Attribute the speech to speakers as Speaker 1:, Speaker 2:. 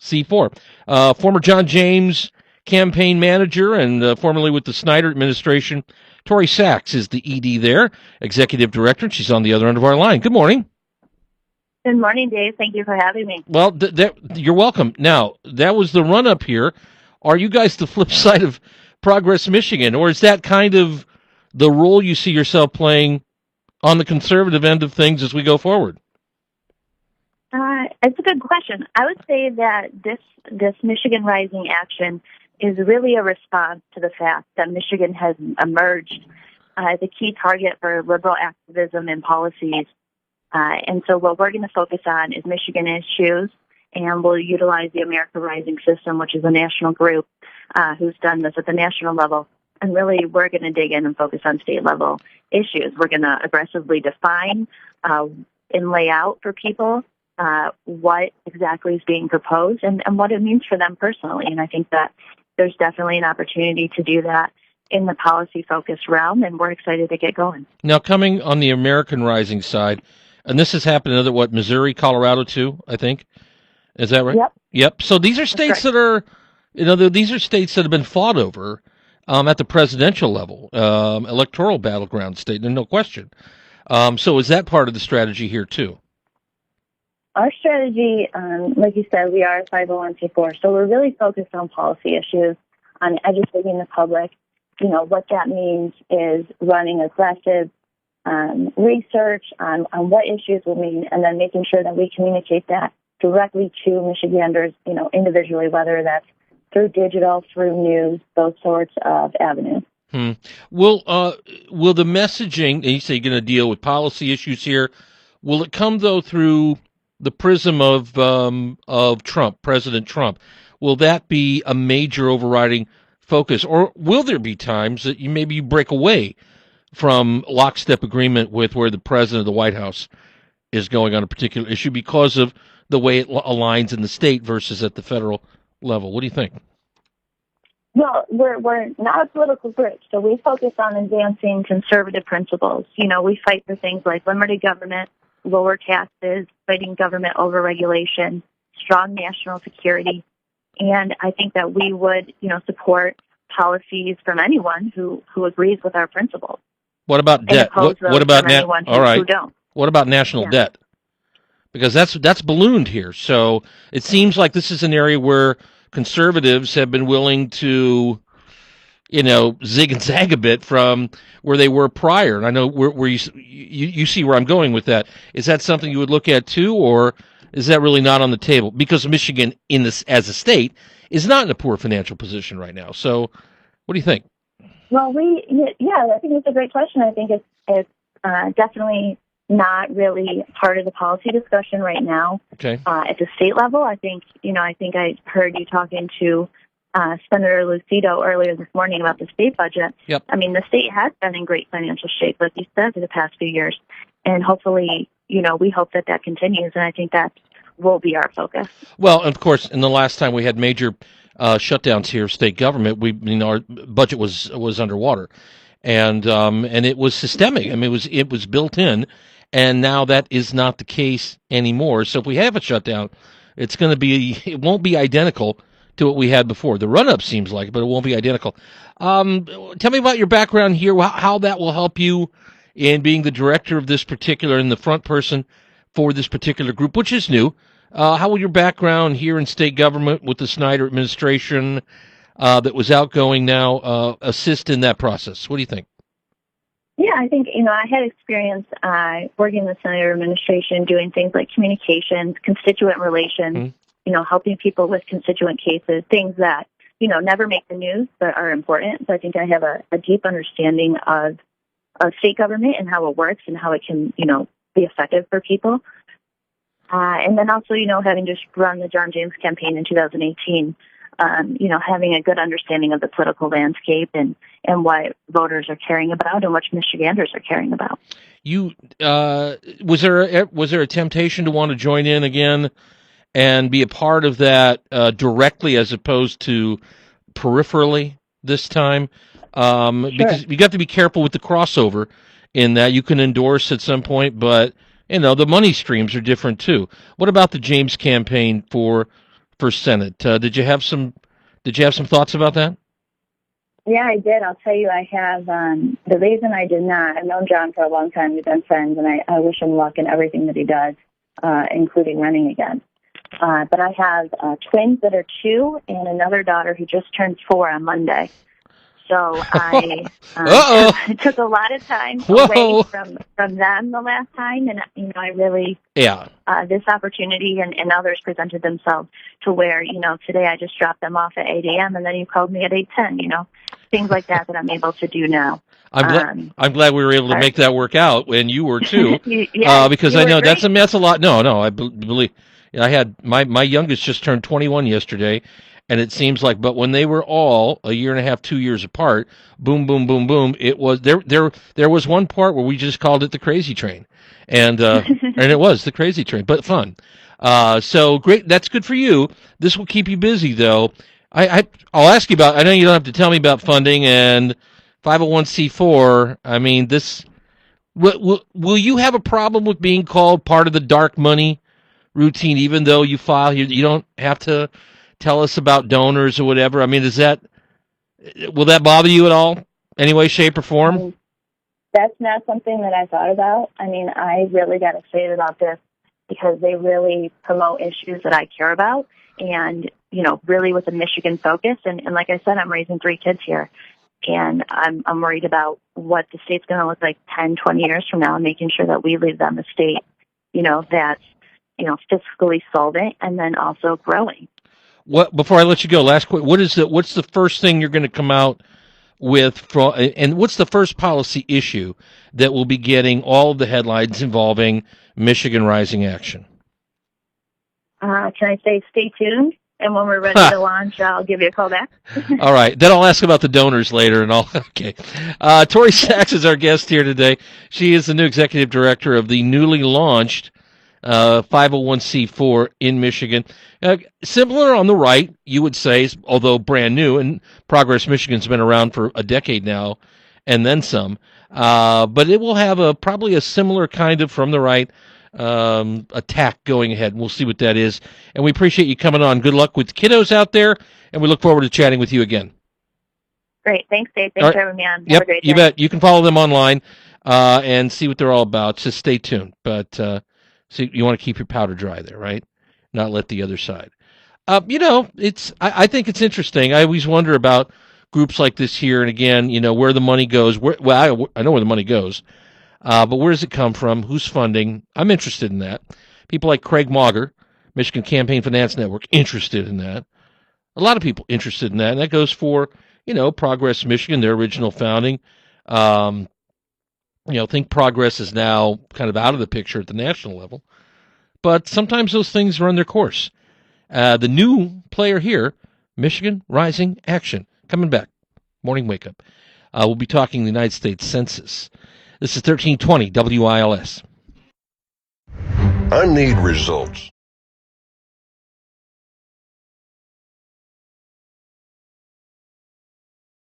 Speaker 1: C4. Former John James campaign manager and formerly with the Snyder administration, Tori Sachs is the ED there, executive director. She's on the other end of our line. Good morning.
Speaker 2: Good morning, Dave. Thank you for having me.
Speaker 1: Well, you're welcome. Now, that was the run-up here. Are you guys the flip side of Progress Michigan, or is that kind of the role you see yourself playing on the conservative end of things as we go forward?
Speaker 2: It's a good question. I would say that this Michigan Rising action is really a response to the fact that Michigan has emerged as a key target for liberal activism and policies. And so what we're going to focus on is Michigan issues, and we'll utilize the America Rising system, which is a national group who's done this at the national level. And really, we're going to dig in and focus on state-level issues. We're going to aggressively define and lay out for people what exactly is being proposed and what it means for them personally. And I think that there's definitely an opportunity to do that in the policy-focused realm, and we're excited to get going.
Speaker 1: Now, coming on the American Rising side, and this has happened in Missouri, Colorado too, I think. Is that right? Yep. So these are states that are, these are states that have been fought over at the presidential level, electoral battleground state, and no question. So is that part of the strategy here too?
Speaker 2: Our strategy, like you said, we are a 501c4, so we're really focused on policy issues, on educating the public. What that means is running aggressive research on what issues will mean, and then making sure that we communicate that directly to Michiganders, individually, whether that's through digital, through news, those sorts of avenues.
Speaker 1: Will the messaging, and you say you're going to deal with policy issues here, will it come, though, through the prism of Trump, President Trump? Will that be a major overriding focus, or will there be times that you break away from lockstep agreement with where the president of the White House is going on a particular issue because of the way it aligns in the state versus at the federal level? What do you think?
Speaker 2: Well, we're not a political group, so we focus on advancing conservative principles. We fight for things like limited government, lower taxes, fighting government overregulation, strong national security. And I think that we would, support policies from anyone who agrees with our principles.
Speaker 1: What about debt? What about
Speaker 2: who don't?
Speaker 1: What about national debt? Because that's ballooned here. So it seems like this is an area where conservatives have been willing to, zig and zag a bit from where they were prior. And I know where you see where I'm going with that. Is that something you would look at too, or is that really not on the table? Because Michigan, as a state, is not in a poor financial position right now. So, what do you think?
Speaker 2: Well, I think it's a great question. I think it's definitely not really part of the policy discussion right now.
Speaker 1: Okay.
Speaker 2: At the state level, I think I heard you talking to Senator Lucido earlier this morning about the state budget.
Speaker 1: Yep.
Speaker 2: I mean, the state has been in great financial shape, like you said, for the past few years. And hopefully, we hope that continues. And I think that will be our focus.
Speaker 1: Well, of course, in the last time we had major shutdowns here of state government, our budget was underwater. And it was systemic. I mean, it was built in. And now that is not the case anymore. So if we have a shutdown, it won't be identical to what we had before. The run-up seems like it, but it won't be identical. Tell me about your background here, how that will help you in being the director of this particular, and the front person for this particular group, which is new. How will your background here in state government with the Snyder administration that was outgoing now assist in that process? What do you think?
Speaker 2: Yeah, I think, I had experience working in the Snyder administration, doing things like communications, constituent relations, helping people with constituent cases, things that, never make the news but are important. So I think I have a deep understanding of state government and how it works and how it can, be effective for people. And then also, having just run the John James campaign in 2018, having a good understanding of the political landscape and what voters are caring about and what Michiganders are caring about. Was there a temptation to want to join in again and be a part of that directly as opposed to peripherally this time? Sure. Because you got to be careful with the crossover in that you can endorse at some point, but the money streams are different too. What about the James campaign for
Speaker 1: for Senate. Did you have some thoughts about that?
Speaker 2: Yeah, I did. I'll tell you, I have, the reason I did not, I've known John for a long time. We've been friends, and I wish him luck in everything that he does, including running again. But I have twins that are 2 and another daughter who just turned 4 on Monday. So I took a lot of time away from them the last time, and I really this opportunity and others presented themselves to where today I just dropped them off at 8 a.m. and then you called me at 8:10. Things like that I'm able to do now.
Speaker 1: I'm glad we were able to make that work out, and you were too, because I know
Speaker 2: great.
Speaker 1: that's a lot. No, I believe I had my youngest just turned 21 yesterday. And it seems like, but when they were all a year and a half, 2 years apart, boom, boom, boom, boom, it was there was one part where we just called it the crazy train, and and it was the crazy train, but fun. So great, that's good for you. This will keep you busy, though. I'll ask you about. I know you don't have to tell me about funding and 501c4. I mean, this will you have a problem with being called part of the dark money routine, even though you file? You don't have to tell us about donors or whatever. I mean, will that bother you at all? Any way, shape, or form?
Speaker 2: That's not something that I thought about. I mean, I really got excited about this because they really promote issues that I care about and, really with a Michigan focus. And like I said, I'm raising 3 kids here. And I'm worried about what the state's going to look like 10, 20 years from now and making sure that we leave them a state, that's, fiscally solvent and then also growing.
Speaker 1: Before I let you go, last quick, what's the first thing you're going to come out with, and what's the first policy issue that will be getting all of the headlines involving Michigan Rising Action?
Speaker 2: Can I say stay tuned? And when we're ready to launch, I'll give you a call back.
Speaker 1: All right. Then I'll ask about the donors later. And okay. Tori Sachs is our guest here today. She is the new executive director of the newly launched 501c4 in Michigan. Similar on the right, you would say, although brand new, and Progress Michigan's been around for a decade now, and then some. But it will have probably a similar kind of from the right attack going ahead. We'll see what that is. And we appreciate you coming on. Good luck with kiddos out there, and we look forward to chatting with you again.
Speaker 2: Great. Thanks, Dave. Thanks for having me on.
Speaker 1: Yep, have a great day. You bet. You can follow them online and see what they're all about. Just stay tuned. But so you want to keep your powder dry there, right? Not let the other side. I think it's interesting. I always wonder about groups like this here, and again, where the money goes. I know where the money goes, but where does it come from? Who's funding? I'm interested in that. People like Craig Mauger, Michigan Campaign Finance Network, interested in that. A lot of people interested in that, and that goes for Progress Michigan, their original founding. Think Progress is now kind of out of the picture at the national level. But sometimes those things run their course. The new player here, Michigan Rising Action, coming back. Morning Wake Up. We'll be talking the United States Census. This is 1320 WILS.
Speaker 3: I need results.